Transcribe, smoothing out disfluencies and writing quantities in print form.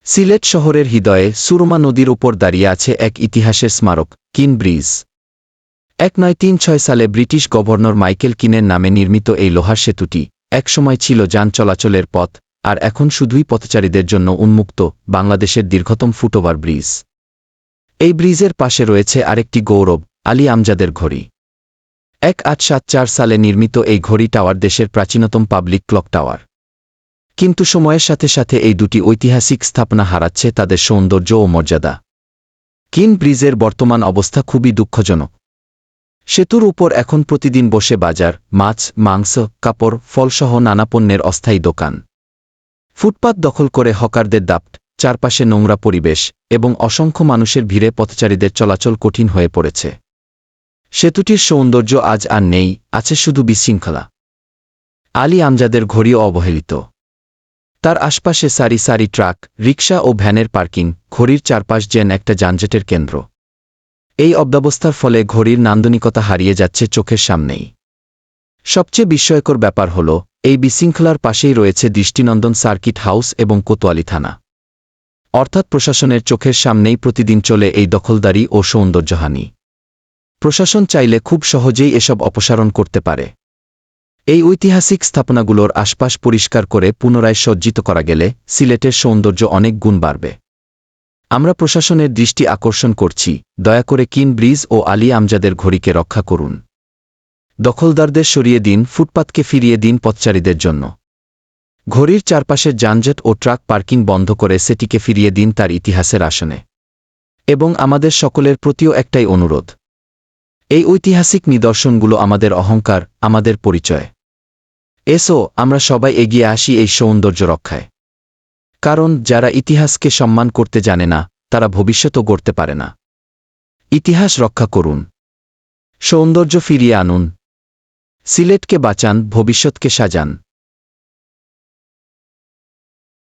সিলেট শহরের হৃদয়ে সুরমা নদীর উপর দাঁড়িয়ে আছে এক ইতিহাসের স্মারক, কিন ব্রিজ। 1936 সালে ব্রিটিশ গভর্নর মাইকেল কিনের নামে নির্মিত এই লোহার সেতুটি একসময় ছিল যান চলাচলের পথ, আর এখন শুধুই পথচারীদের জন্য উন্মুক্ত বাংলাদেশের দীর্ঘতম ফুটওভার ব্রিজ। এই ব্রিজের পাশে রয়েছে আরেকটি গৌরব, আলী আমজাদের ঘড়ি। 1874 সালে নির্মিত এই ঘড়ি টাওয়ার দেশের প্রাচীনতম পাবলিক ক্লক টাওয়ার। কিন্তু সময়ের সাথে সাথে এই দুটি ঐতিহাসিক স্থাপনা হারাচ্ছে তাদের সৌন্দর্য ও মর্যাদা। কিন ব্রিজের বর্তমান অবস্থা খুবই দুঃখজনক। সেতুর উপর এখন প্রতিদিন বসে বাজার, মাছ, মাংস, কাপড়, ফলসহ নানা পণ্যের অস্থায়ী দোকান। ফুটপাত দখল করে হকারদের দাপট, চারপাশে নোংরা পরিবেশ এবং অসংখ্য মানুষের ভিড়ে পথচারীদের চলাচল কঠিন হয়ে পড়েছে। সেতুটির সৌন্দর্য আজ আর নেই, আছে শুধু বিশৃঙ্খলা। আলী আমজাদের ঘড়িও অবহেলিত। তার আশপাশে সারি সারি ট্রাক, রিকশা ও ভ্যানের পার্কিং, ঘড়ির চারপাশ যেন একটা যানজটের কেন্দ্র। এই অব্যবস্থার ফলে ঘড়ির নান্দনিকতা হারিয়ে যাচ্ছে চোখের সামনেই। সবচেয়ে বিস্ময়কর ব্যাপার হল, এই বিশৃঙ্খলার পাশেই রয়েছে দৃষ্টিনন্দন সার্কিট হাউস এবং কোতোয়ালি থানা। অর্থাৎ প্রশাসনের চোখের সামনেই প্রতিদিন চলে এই দখলদারি ও সৌন্দর্যহানি। প্রশাসন চাইলে খুব সহজেই এসব অপসারণ করতে পারে। এই ঐতিহাসিক স্থাপনাগুলোর আশপাশ পরিষ্কার করে পুনরায় সজ্জিত করা গেলে সিলেটের সৌন্দর্য অনেক গুণ বাড়বে। আমরা প্রশাসনের দৃষ্টি আকর্ষণ করছি, দয়া করে কিন ব্রিজ ও আলী আমজাদের ঘড়িকে রক্ষা করুন। দখলদারদের সরিয়ে দিন, ফুটপাতকে ফিরিয়ে দিন পথচারীদের জন্য। ঘড়ির চারপাশের যানজট ও ট্রাক পার্কিং বন্ধ করে সেটিকে ফিরিয়ে দিন তার ইতিহাসের আসনে। এবং আমাদের সকলের প্রতিও একটাই অনুরোধ, এই ঐতিহাসিক নিদর্শনগুলো আমাদের অহংকার, আমাদের পরিচয়। এসো আমরা সবাই এগিয়ে আসি এই সৌন্দর্য রক্ষায়। কারণ যারা ইতিহাসকে সম্মান করতে জানে না, তারা ভবিষ্যতও গড়তে পারে না। ইতিহাস রক্ষা করুন, সৌন্দর্য ফিরিয়ে আনুন। সিলেটকে বাঁচান, ভবিষ্যৎকে সাজান।